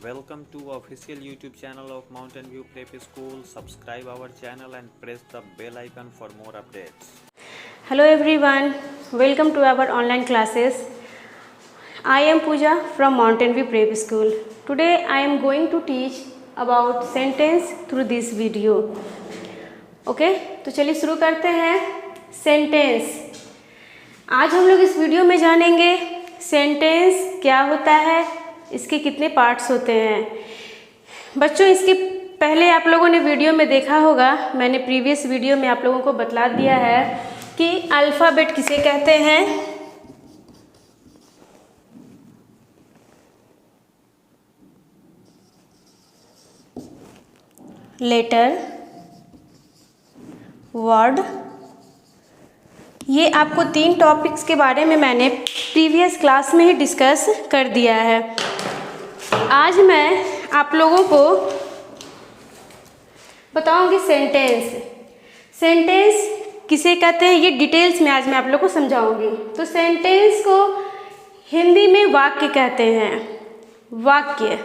Welcome to official YouTube channel of Mountain View Prep School. Subscribe our channel and press the bell icon for more updates. Hello everyone, welcome to our online classes. I am Pooja from Mountain View Prep School. Today I am going to teach about sentence through this video. Okay, तो चलिए शुरू करते हैं sentence. आज हम लोग इस video में जानेंगे सेंटेंस क्या होता है, इसके कितने पार्ट्स होते हैं। बच्चों, इसके पहले आप लोगों ने वीडियो में देखा होगा, मैंने प्रीवियस वीडियो में आप लोगों को बतला दिया है कि अल्फ़ाबेट किसे कहते हैं। लेटर, वर्ड, ये आपको 3 टॉपिक्स के बारे में मैंने प्रीवियस क्लास में ही डिस्कस कर दिया है। आज मैं आप लोगों को बताऊंगी सेंटेंस। सेंटेंस किसे कहते हैं ये डिटेल्स में आज मैं आप लोगों को समझाऊंगी। तो सेंटेंस को हिंदी में वाक्य कहते हैं। वाक्य,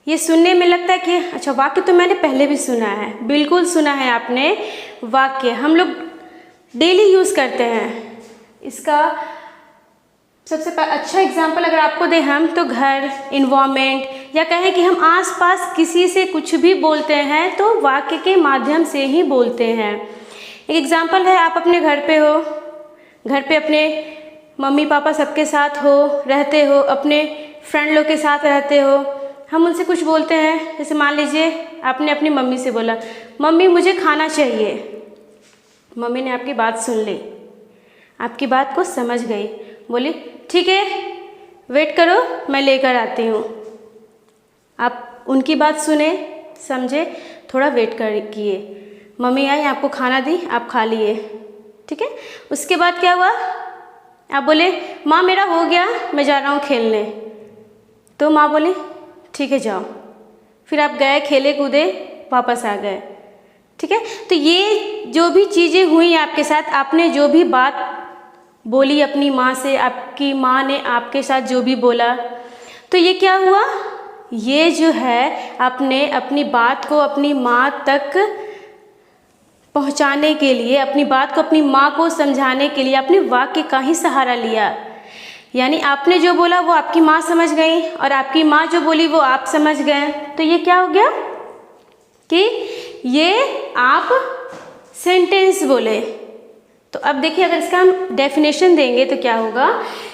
ये सुनने में लगता है कि अच्छा वाक्य तो मैंने पहले भी सुना है। बिल्कुल सुना है आपने। वाक्य हम लोग डेली यूज़ करते हैं। इसका सबसे अच्छा एग्जाम्पल अगर आपको दें हम, तो घर, इन्वायरमेंट, या कहें कि हम आसपास किसी से कुछ भी बोलते हैं तो वाक्य के माध्यम से ही बोलते हैं। एक एग्जाम्पल है, आप अपने घर पे हो, घर पे अपने मम्मी पापा सबके साथ हो, रहते हो, अपने फ्रेंड लोग के साथ रहते हो। हम उनसे कुछ बोलते हैं, जैसे मान लीजिए आपने अपनी मम्मी से बोला, मम्मी मुझे खाना चाहिए। मम्मी ने आपकी बात सुन ली, आपकी बात को समझ गई, बोली ठीक है वेट करो मैं लेकर आती हूँ। आप उनकी बात सुने, समझे, थोड़ा वेट किए, मम्मी आई आपको खाना दी, आप खा लिए, ठीक है। उसके बाद क्या हुआ, आप बोले माँ मेरा हो गया मैं जा रहा हूँ खेलने। तो माँ बोली ठीक है जाओ। फिर आप गए, खेले कूदे, वापस आ गए, ठीक है। तो ये जो भी चीज़ें हुई आपके साथ, आपने जो भी बात बोली अपनी माँ से, आपकी माँ ने आपके साथ जो भी बोला, तो ये क्या हुआ, ये जो है आपने अपनी बात को अपनी माँ तक पहुँचाने के लिए, अपनी बात को अपनी माँ को समझाने के लिए अपने वाक्य का ही सहारा लिया। यानी आपने जो बोला वो आपकी माँ समझ गई और आपकी माँ जो बोली वो आप समझ गए। तो ये क्या हो गया कि ये आप सेंटेंस बोले। तो अब देखिए, अगर इसका हम डेफिनेशन देंगे तो क्या होगा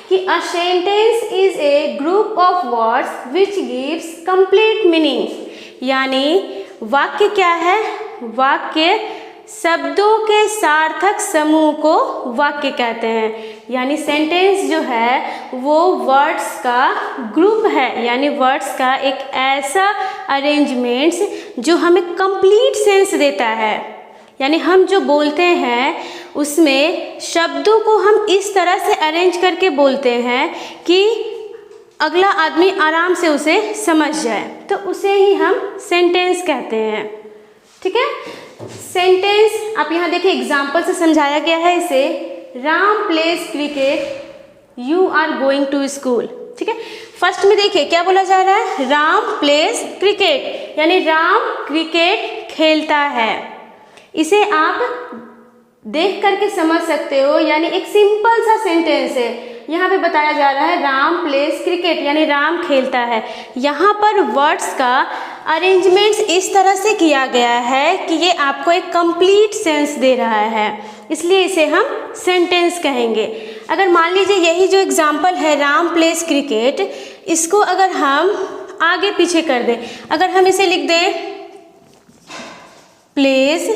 कि a sentence is a group of words which gives complete meaning. यानी वाक्य क्या है, वाक्य शब्दों के सार्थक समूह को वाक्य कहते हैं। यानी सेंटेंस जो है वो वर्ड्स का ग्रुप है, यानी वर्ड्स का एक ऐसा अरेंजमेंट्स जो हमें कंप्लीट सेंस देता है। यानी हम जो बोलते हैं उसमें शब्दों को हम इस तरह से अरेंज करके बोलते हैं कि अगला आदमी आराम से उसे समझ जाए, तो उसे ही हम सेंटेंस कहते हैं, ठीक है। सेंटेंस आप यहाँ देखिए एग्जाम्पल से समझाया गया है इसे। Ram plays cricket, you are going to school, ठीक है। फर्स्ट में देखिए क्या बोला जा रहा है, राम प्लेज क्रिकेट, यानी राम क्रिकेट खेलता है। इसे आप देख करके समझ सकते हो, यानी एक सिंपल सा सेंटेंस है। यहाँ पे बताया जा रहा है राम प्लेज क्रिकेट, यानी राम खेलता है। यहाँ पर वर्ड्स का अरेंजमेंट्स इस तरह से किया गया है कि ये आपको एक कंप्लीट सेंस दे रहा है, इसलिए इसे हम सेंटेंस कहेंगे। अगर मान लीजिए यही जो एग्जाम्पल है राम प्लेज क्रिकेट, इसको अगर हम आगे पीछे कर दें, अगर हम इसे लिख दें प्लेज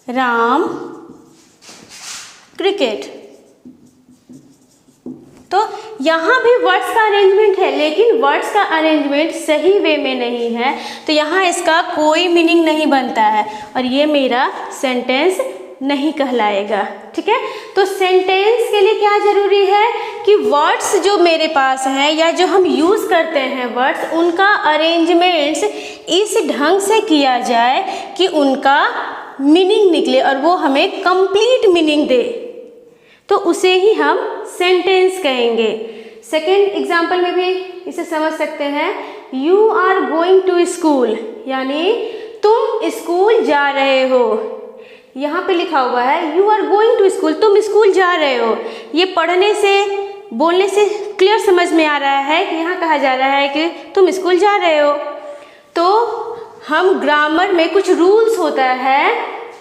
राम क्रिकेट, तो यहाँ भी वर्ड्स का अरेंजमेंट है, लेकिन वर्ड्स का अरेंजमेंट सही वे में नहीं है, तो यहाँ इसका कोई मीनिंग नहीं बनता है और ये मेरा सेंटेंस नहीं कहलाएगा, ठीक है। तो सेंटेंस के लिए क्या जरूरी है कि वर्ड्स जो मेरे पास हैं या जो हम यूज़ करते हैं वर्ड्स, उनका अरेंजमेंट्स इस ढंग से किया जाए कि उनका मीनिंग निकले और वो हमें कंप्लीट मीनिंग दे, तो उसे ही हम सेंटेंस कहेंगे। सेकेंड एग्जाम्पल में भी इसे समझ सकते हैं, you are going to school, यानी तुम स्कूल जा रहे हो। यहाँ पे लिखा हुआ है you are going to school, तुम स्कूल जा रहे हो। ये पढ़ने से बोलने से क्लियर समझ में आ रहा है कि यहाँ कहा जा रहा है कि तुम स्कूल जा रहे हो। तो हम ग्रामर में कुछ रूल्स होता है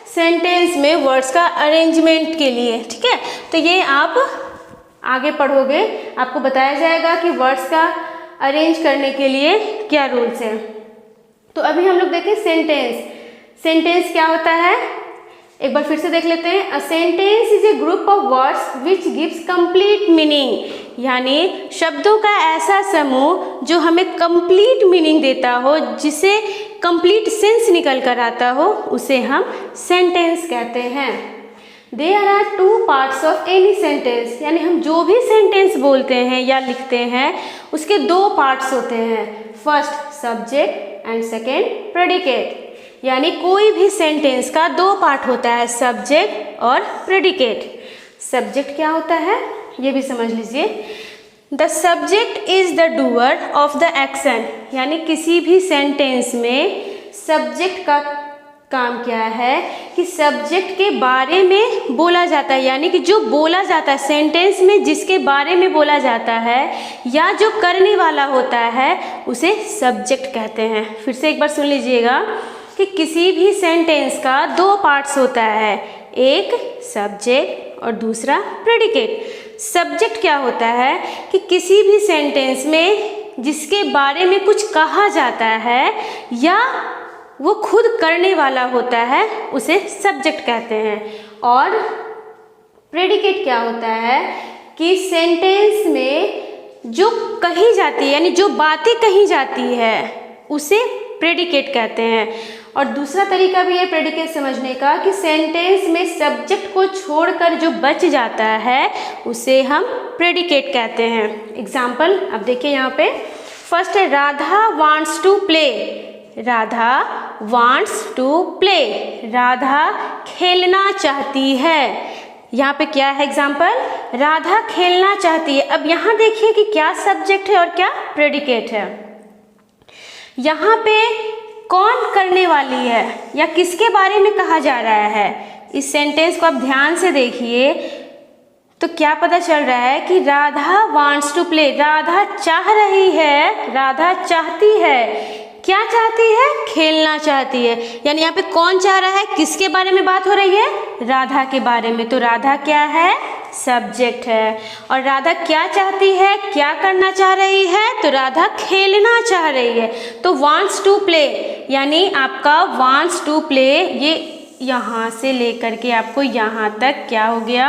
सेंटेंस में वर्ड्स का अरेंजमेंट के लिए, ठीक है। तो ये आप आगे पढ़ोगे, आपको बताया जाएगा कि वर्ड्स का अरेंज करने के लिए क्या रूल्स हैं। तो अभी हम लोग देखें सेंटेंस। सेंटेंस क्या होता है, एक बार फिर से देख लेते हैं। A sentence is a group of words which gives complete meaning, यानी शब्दों का ऐसा समूह जो हमें कंप्लीट मीनिंग देता हो, जिसे कंप्लीट सेंस निकल कर आता हो, उसे हम सेंटेंस कहते हैं। There are two parts of any sentence, यानी हम जो भी सेंटेंस बोलते हैं या लिखते हैं उसके दो पार्ट्स होते हैं, first subject and second predicate. यानी कोई भी सेंटेंस का दो पार्ट होता है, सब्जेक्ट और प्रेडिकेट। सब्जेक्ट क्या होता है ये भी समझ लीजिए। The subject is the doer of the action, यानी किसी भी सेंटेंस में सब्जेक्ट का काम क्या है कि सब्जेक्ट के बारे में बोला जाता है, यानी कि जो बोला जाता है सेंटेंस में, जिसके बारे में बोला जाता है या जो करने वाला होता है उसे सब्जेक्ट कहते हैं। फिर से एक बार सुन लीजिएगा कि किसी भी सेंटेंस का दो पार्ट्स होता है, एक सब्जेक्ट और दूसरा प्रेडिकेट। सब्जेक्ट क्या होता है कि किसी भी सेंटेंस में जिसके बारे में कुछ कहा जाता है या वो खुद करने वाला होता है उसे सब्जेक्ट कहते हैं। और प्रेडिकेट क्या होता है कि सेंटेंस में जो कही जाती है, यानी जो बातें कही जाती है उसे प्रेडिकेट कहते हैं। और दूसरा तरीका भी है प्रेडिकेट समझने का कि सेंटेंस में सब्जेक्ट को छोड़कर जो बच जाता है उसे हम प्रेडिकेट कहते हैं। एग्जाम्पल अब देखिए यहाँ पे, फर्स्ट है Radha wants to play. Radha wants to play, Radha खेलना चाहती है। यहाँ पे क्या है एग्जाम्पल, राधा खेलना चाहती है। अब यहाँ देखिए कि क्या सब्जेक्ट है और क्या प्रेडिकेट है। यहाँ पे कौन करने वाली है या किसके बारे में कहा जा रहा है, इस सेंटेंस को आप ध्यान से देखिए तो क्या पता चल रहा है कि Radha wants to play, Radha चाह रही है, राधा चाहती है। क्या चाहती है, खेलना चाहती है। यानी यहाँ पे कौन चाह रहा है, किसके बारे में बात हो रही है, राधा के बारे में। तो राधा क्या है, सब्जेक्ट है। और राधा क्या चाहती है, क्या करना चाह रही है, तो राधा खेलना चाह रही है। तो वांट्स टू प्ले, यानी आपका वांट्स टू प्ले ये यहाँ से लेकर के आपको यहाँ तक क्या हो गया,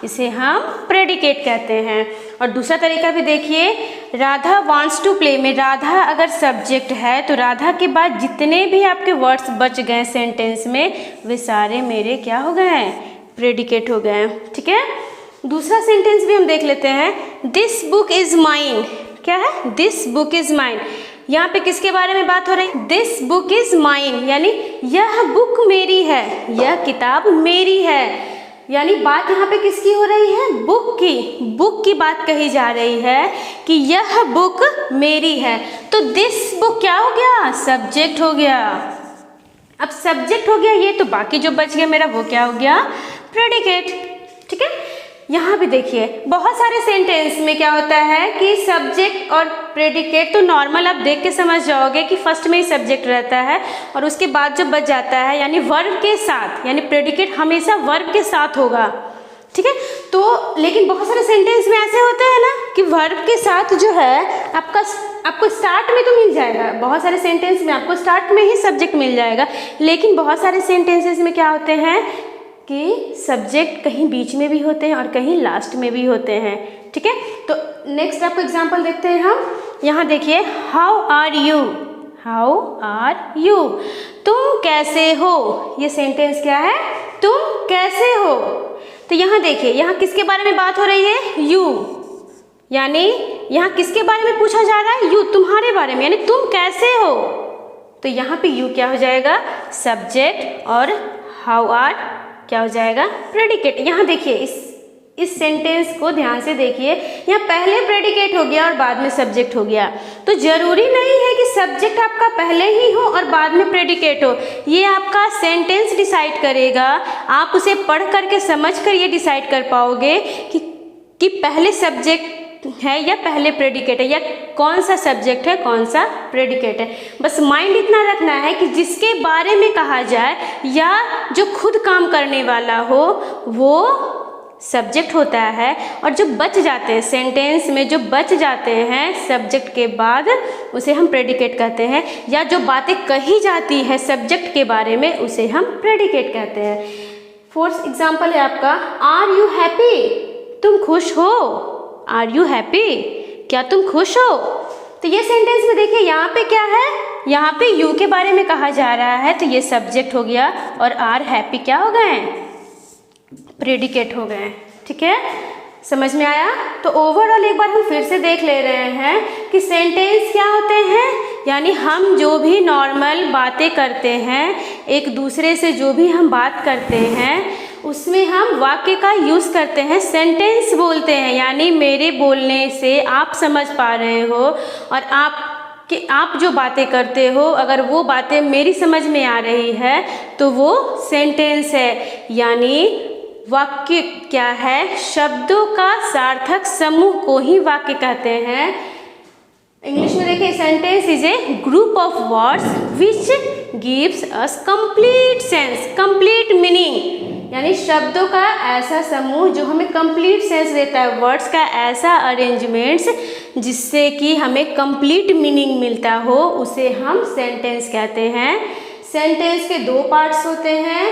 इसे हम प्रेडिकेट कहते हैं। और दूसरा तरीका भी देखिए, राधा वांट्स टू प्ले में राधा अगर सब्जेक्ट है तो राधा के बाद जितने भी आपके वर्ड्स बच गए सेंटेंस में वे सारे मेरे क्या हो गए हैं, प्रेडिकेट हो गए हैं। ठीक है, दूसरा सेंटेंस भी हम देख लेते हैं। दिस बुक इज माइन, क्या है, दिस बुक इज माइन। यहाँ पे किसके बारे में बात हो रही है, दिस बुक इज माइन, यानी यह बुक मेरी है, यह किताब मेरी है। यानी बात यहाँ पे किसकी हो रही है, बुक की, बुक की बात कही जा रही है कि यह बुक मेरी है। तो दिस बुक क्या हो गया, सब्जेक्ट हो गया। अब सब्जेक्ट हो गया ये, तो बाकी जो बच गया मेरा वो क्या हो गया, प्रेडिकेट। ठीक है, यहाँ भी देखिए बहुत सारे सेंटेंस में क्या होता है कि सब्जेक्ट और प्रेडिकेट तो नॉर्मल आप देख के समझ जाओगे कि फर्स्ट में ही सब्जेक्ट रहता है और उसके बाद जो बच जाता है यानी वर्ब के साथ, यानी प्रेडिकेट हमेशा वर्ब के साथ होगा। ठीक है, तो लेकिन बहुत सारे सेंटेंस में ऐसे होता है ना कि वर्ब के साथ जो है आपको स्टार्ट में तो मिल जाएगा, बहुत सारे सेंटेंस में आपको स्टार्ट में ही सब्जेक्ट मिल जाएगा, लेकिन बहुत सारे सेंटेंसेस में क्या होते हैं कि सब्जेक्ट कहीं बीच में भी होते हैं और कहीं लास्ट में भी होते हैं। ठीक है, तो नेक्स्ट आपको एग्जांपल देखते हैं हम। यहाँ देखिए, how are you, how are you, तुम कैसे हो। ये सेंटेंस क्या है, तुम कैसे हो। तो यहाँ देखिए, यहाँ किसके बारे में बात हो रही है, यू, यानी यहाँ किसके बारे में पूछा जा रहा है, यू, तुम्हारे बारे में, यानी तुम कैसे हो। तो यहाँ पे यू क्या हो जाएगा, सब्जेक्ट, और हाउ आर क्या हो जाएगा, प्रेडिकेट। यहाँ देखिए इस इस सेंटेंस को ध्यान से देखिए, यहाँ पहले प्रेडिकेट हो गया और बाद में सब्जेक्ट हो गया। तो जरूरी नहीं है कि सब्जेक्ट आपका पहले ही हो और बाद में प्रेडिकेट हो, ये आपका सेंटेंस डिसाइड करेगा। आप उसे पढ़ करके समझ कर ये डिसाइड कर पाओगे कि पहले सब्जेक्ट है या पहले प्रेडिकेट है, या कौन सा सब्जेक्ट है कौन सा प्रेडिकेट है। बस माइंड इतना रखना है कि जिसके बारे में कहा जाए या जो खुद काम करने वाला हो वो सब्जेक्ट होता है, और जो बच जाते हैं सेंटेंस में, जो बच जाते हैं सब्जेक्ट के बाद उसे हम प्रेडिकेट कहते हैं, या जो बातें कही जाती है सब्जेक्ट के बारे में उसे हम प्रेडिकेट कहते हैं। फोर्थ एग्जाम्पल है आपका आर यू हैप्पी, तुम खुश हो। आर यू हैप्पी, क्या तुम खुश हो। तो ये सेंटेंस में देखिए यहाँ पे क्या है, यहाँ पे यू के बारे में कहा जा रहा है, तो ये सब्जेक्ट हो गया, और आर हैप्पी क्या हो गए, प्रेडिकेट हो गए। ठीक है, समझ में आया। तो ओवरऑल एक बार हम फिर से देख ले रहे हैं कि सेंटेंस क्या होते हैं, यानी हम जो भी नॉर्मल बातें करते हैं, एक दूसरे से जो भी हम बात करते हैं उसमें हम वाक्य का यूज़ करते हैं, सेंटेंस बोलते हैं। यानी मेरे बोलने से आप समझ पा रहे हो, और आप जो बातें करते हो अगर वो बातें मेरी समझ में आ रही है तो वो सेंटेंस है। यानी वाक्य क्या है, शब्दों का सार्थक समूह को ही वाक्य कहते हैं। इंग्लिश में देखिए, sentence is a group of words which gives us complete sense, complete meaning. यानी शब्दों का ऐसा समूह जो हमें कंप्लीट सेंस देता है, वर्ड्स का ऐसा अरेंजमेंट्स जिससे कि हमें कंप्लीट मीनिंग मिलता हो, उसे हम सेंटेंस कहते हैं। सेंटेंस के दो पार्ट्स होते हैं,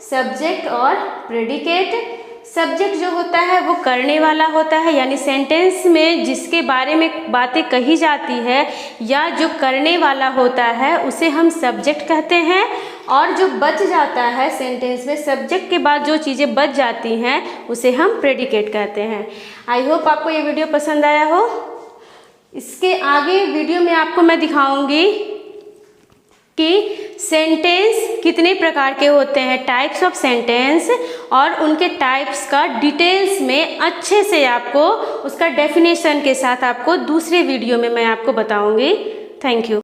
सब्जेक्ट और प्रेडिकेट। सब्जेक्ट जो होता है वो करने वाला होता है, यानी सेंटेंस में जिसके बारे में बातें कही जाती है या जो करने वाला होता है उसे हम सब्जेक्ट कहते हैं। और जो बच जाता है सेंटेंस में, सब्जेक्ट के बाद जो चीज़ें बच जाती हैं उसे हम प्रेडिकेट कहते हैं। आई होप आपको ये वीडियो पसंद आया हो। इसके आगे वीडियो में आपको मैं दिखाऊंगी कि सेंटेंस कितने प्रकार के होते हैं, टाइप्स ऑफ सेंटेंस, और उनके टाइप्स का डिटेल्स में अच्छे से आपको उसका डेफिनेशन के साथ आपको दूसरे वीडियो में मैं आपको बताऊंगी। Thank you.